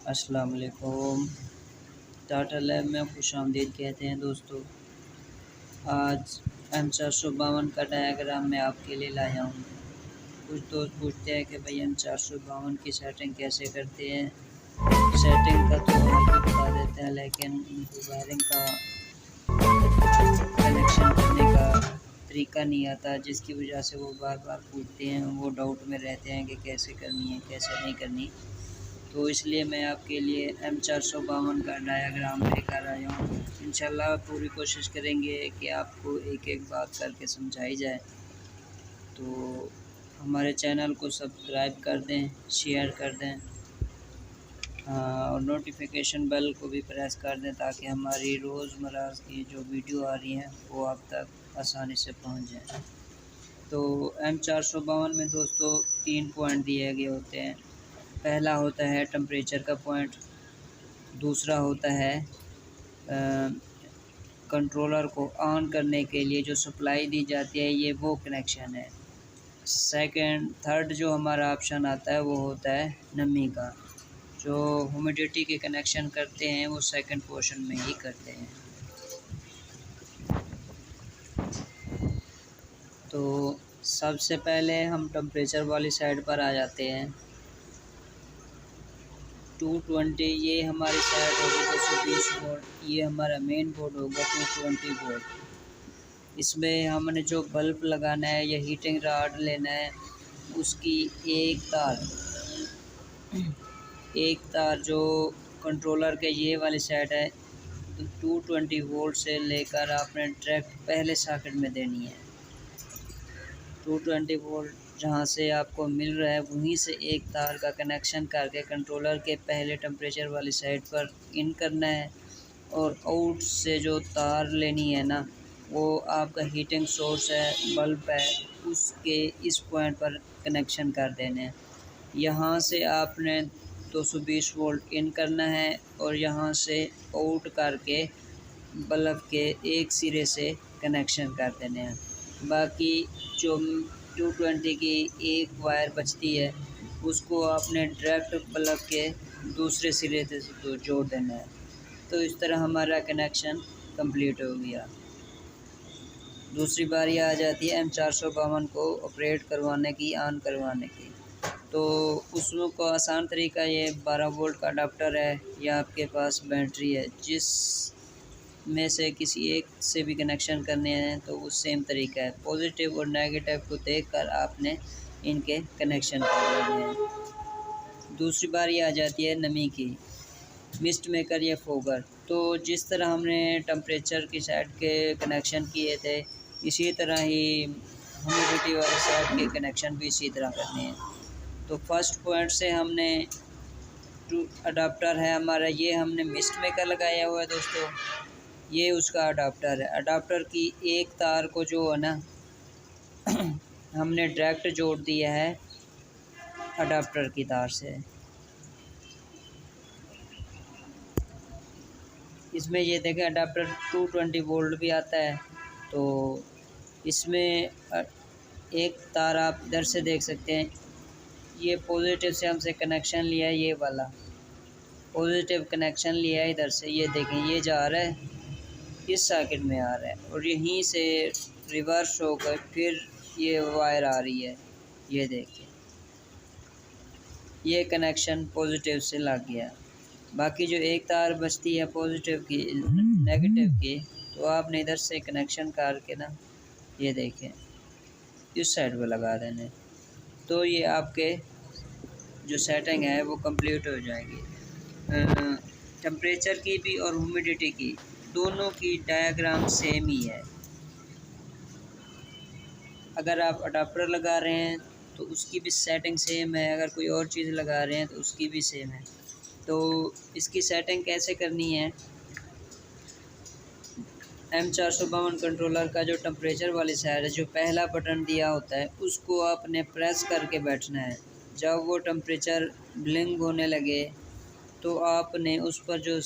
अस्सलाम वालेकुम। टाटा लैब में खुशामदीद कहते हैं दोस्तों। आज M452 का डायग्राम मैं आपके लिए लाया हूँ। कुछ दोस्त पूछते हैं कि भाई M452 की सेटिंग कैसे करते हैं। सेटिंग का तो हम भी बता देते हैं, लेकिन वायरिंग का कनेक्शन करने का तरीका नहीं आता, जिसकी वजह से वो बार बार पूछते हैं। वो डाउट में रहते हैं कि कैसे करनी है कैसे नहीं करनी। तो इसलिए मैं आपके लिए M452 का डायग्राम लेकर आया हूँ। इंशाल्लाह पूरी कोशिश करेंगे कि आपको एक एक बात करके समझाई जाए। तो हमारे चैनल को सब्सक्राइब कर दें, शेयर कर दें, और नोटिफिकेशन बेल को भी प्रेस कर दें ताकि हमारी रोज़मर्रा की जो वीडियो आ रही हैं वो आप तक आसानी से पहुँच जाए। तो M452 में दोस्तों 3 पॉइंट दिए गए होते हैं। पहला होता है टेम्परेचर का पॉइंट, दूसरा होता है कंट्रोलर को ऑन करने के लिए जो सप्लाई दी जाती है, ये वो कनेक्शन है। थर्ड जो हमारा ऑप्शन आता है वो होता है नमी का। जो ह्यूमिडिटी के कनेक्शन करते हैं वो सेकंड पोर्शन में ही करते हैं। तो सबसे पहले हम टेम्परेचर वाली साइड पर आ जाते हैं। 220 ये हमारी साइड होगी, 220 वोल्ट। ये हमारा मेन बोर्ड होगा 220 वोल्ट। इसमें हमने जो बल्ब लगाना है या हीटिंग रॉड लेना है, उसकी एक तार जो कंट्रोलर के ये वाली साइड है, 220 वोल्ट से लेकर आपने डायरेक्ट पहले सॉकेट में देनी है। 220 वोल्ट जहाँ से आपको मिल रहा है वहीं से एक तार का कनेक्शन करके कंट्रोलर के पहले टेम्परेचर वाली साइड पर इन करना है, और आउट से जो तार लेनी है ना, वो आपका हीटिंग सोर्स है, बल्ब है, उसके इस पॉइंट पर कनेक्शन कर देने हैं। यहाँ से आपने 220 वोल्ट इन करना है और यहाँ से आउट करके बल्ब के एक सिरे से कनेक्शन कर देने हैं। बाकी जो 220 की एक वायर बचती है उसको आपने डायरेक्ट बल्ब के दूसरे सिरे से जोड़ देना है। तो इस तरह हमारा कनेक्शन कंप्लीट हो गया। दूसरी बारी आ जाती है M452 को ऑपरेट करवाने की, ऑन करवाने की। तो उसमें को आसान तरीका ये 12 वोल्ट का अडाप्टर है या आपके पास बैटरी है, जिस में से किसी एक से भी कनेक्शन करने हैं तो वो सेम तरीका है। पॉजिटिव और नेगेटिव को देखकर आपने इनके कनेक्शन कर लेने हैं। दूसरी बारी आ जाती है नमी की, मिस्ट मेकर या फोगर। तो जिस तरह हमने टेम्परेचर की साइड के कनेक्शन किए थे, इसी तरह ही ह्यूमिडिटी वाली साइड के कनेक्शन भी इसी तरह करने हैं। तो फर्स्ट पॉइंट से हमने अडाप्टर है हमारा, ये हमने मिस्ट मेकर लगाया हुआ है दोस्तों। ये उसका अडाप्टर है। अडाप्टर की एक तार को जो है ना हमने डायरेक्ट जोड़ दिया है अडाप्टर की तार से। इसमें ये देखें अडाप्टर 220 वोल्ट भी आता है। तो इसमें एक तार आप इधर से देख सकते हैं, ये पॉजिटिव से हमसे कनेक्शन लिया है, ये वाला पॉजिटिव कनेक्शन लिया है इधर से। ये देखें ये जा रहा है, इस सॉकेट में आ रहा है, और यहीं से रिवर्स होकर फिर ये वायर आ रही है। ये देखिए ये कनेक्शन पॉजिटिव से लग गया। बाकी जो एक तार बचती है पॉजिटिव की नेगेटिव की, तो आपने इधर से कनेक्शन करके ना, ये देखें इस साइड पे लगा देने। तो ये आपके जो सेटिंग है वो कंप्लीट हो जाएगी। टेम्परेचर की भी और ह्यूमिडिटी की, दोनों की डायग्राम सेम ही है। अगर आप अडाप्टर लगा रहे हैं तो उसकी भी सेटिंग सेम है, अगर कोई और चीज़ लगा रहे हैं तो उसकी भी सेम है। तो इसकी सेटिंग कैसे करनी है, M452 कंट्रोलर का जो टेम्परेचर वाली साइड है, जो पहला बटन दिया होता है उसको आपने प्रेस करके बैठना है। जब वो टेम्परेचर ब्लिंक होने लगे तो आपने उस पर जो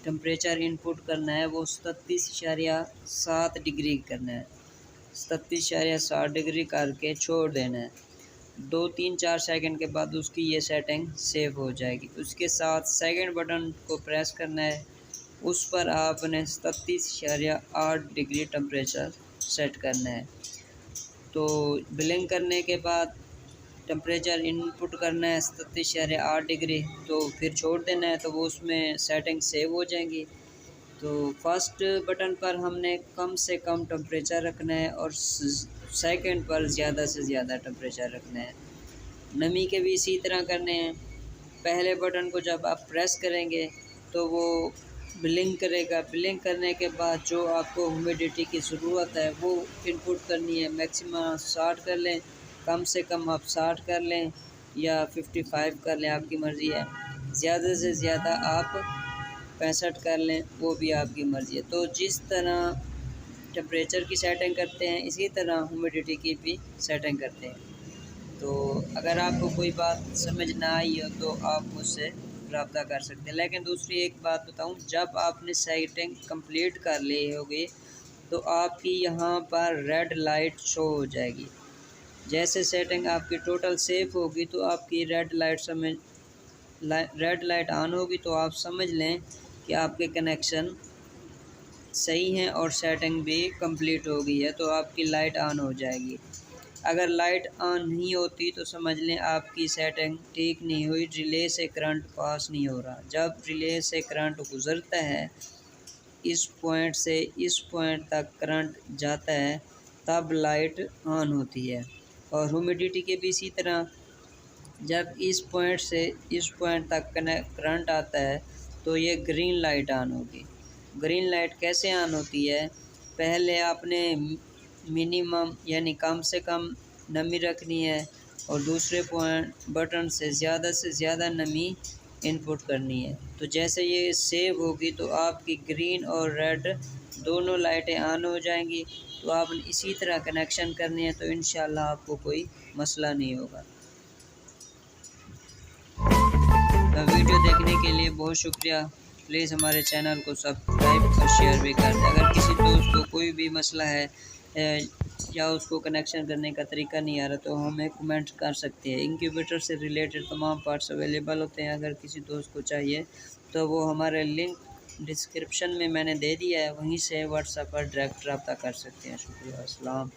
टेम्परेचर इनपुट करना है वो 37.7 डिग्री करना है। 37.7 डिग्री करके छोड़ देना है। 2-3-4 सेकंड के बाद उसकी ये सेटिंग सेव हो जाएगी। उसके साथ सेकंड बटन को प्रेस करना है, उस पर आपने 37.8 डिग्री टेम्परेचर सेट करना है। तो ब्लिंक करने के बाद टेम्परेचर इनपुट करना है 37.8 डिग्री, तो फिर छोड़ देना है, तो वो उसमें सेटिंग सेव हो जाएंगी। तो फर्स्ट बटन पर हमने कम से कम टेम्परेचर रखना है और सेकंड पर ज़्यादा से ज़्यादा टेम्परेचर रखना है। नमी के भी इसी तरह करने हैं। पहले बटन को जब आप प्रेस करेंगे तो वो ब्लिंक करेगा। ब्लिंक करने के बाद जो आपको ह्यूमिडिटी की ज़रूरत है वो इनपुट करनी है। मैक्सिमम 60 कर लें, कम से कम आप 60 कर लें या 55 कर लें, आपकी मर्ज़ी है। ज़्यादा से ज़्यादा आप 65 कर लें, वो भी आपकी मर्ज़ी है। तो जिस तरह टेम्परेचर की सेटिंग करते हैं इसी तरह ह्यूमिडिटी की भी सेटिंग करते हैं। तो अगर आपको कोई बात समझ ना आई हो तो आप मुझसे रब्ता कर सकते हैं। लेकिन दूसरी एक बात बताऊं, जब आपने सेटिंग कंप्लीट कर ली होगी तो आपकी यहाँ पर रेड लाइट शो हो जाएगी। जैसे सेटिंग आपकी टोटल सेव होगी तो आपकी रेड लाइट ऑन होगी, तो आप समझ लें कि आपके कनेक्शन सही हैं और सेटिंग भी कंप्लीट हो गई है, तो आपकी लाइट ऑन हो जाएगी। अगर लाइट ऑन नहीं होती तो समझ लें आपकी सेटिंग ठीक नहीं हुई, रिले से करंट पास नहीं हो रहा। जब रिले से करंट गुज़रता है, इस पॉइंट से इस पॉइंट तक करंट जाता है, तब लाइट ऑन होती है। और ह्यूमिडिटी के भी इसी तरह, जब इस पॉइंट से इस पॉइंट तक करंट आता है तो ये ग्रीन लाइट ऑन होगी। ग्रीन लाइट कैसे ऑन होती है, पहले आपने मिनिमम यानी कम से कम नमी रखनी है और दूसरे पॉइंट बटन से ज़्यादा नमी इनपुट करनी है। तो जैसे ये सेव होगी तो आपकी ग्रीन और रेड दोनों लाइटें ऑन हो जाएंगी। तो आपने इसी तरह कनेक्शन करनी है, तो इंशाल्लाह आपको कोई मसला नहीं होगा। तो वीडियो देखने के लिए बहुत शुक्रिया। प्लीज़ हमारे चैनल को सब्सक्राइब और शेयर भी कर दें। अगर किसी दोस्त को कोई भी मसला है या उसको कनेक्शन करने का तरीका नहीं आ रहा तो हमें कमेंट कर सकते हैं। इंक्यूबेटर से रिलेटेड तमाम पार्ट्स अवेलेबल होते हैं। अगर किसी दोस्त को चाहिए तो वो हमारे लिंक डिस्क्रिप्शन में मैंने दे दिया है, वहीं से व्हाट्सएप पर डायरेक्ट रब्ता कर सकते हैं। शुक्रिया। अस्सलाम।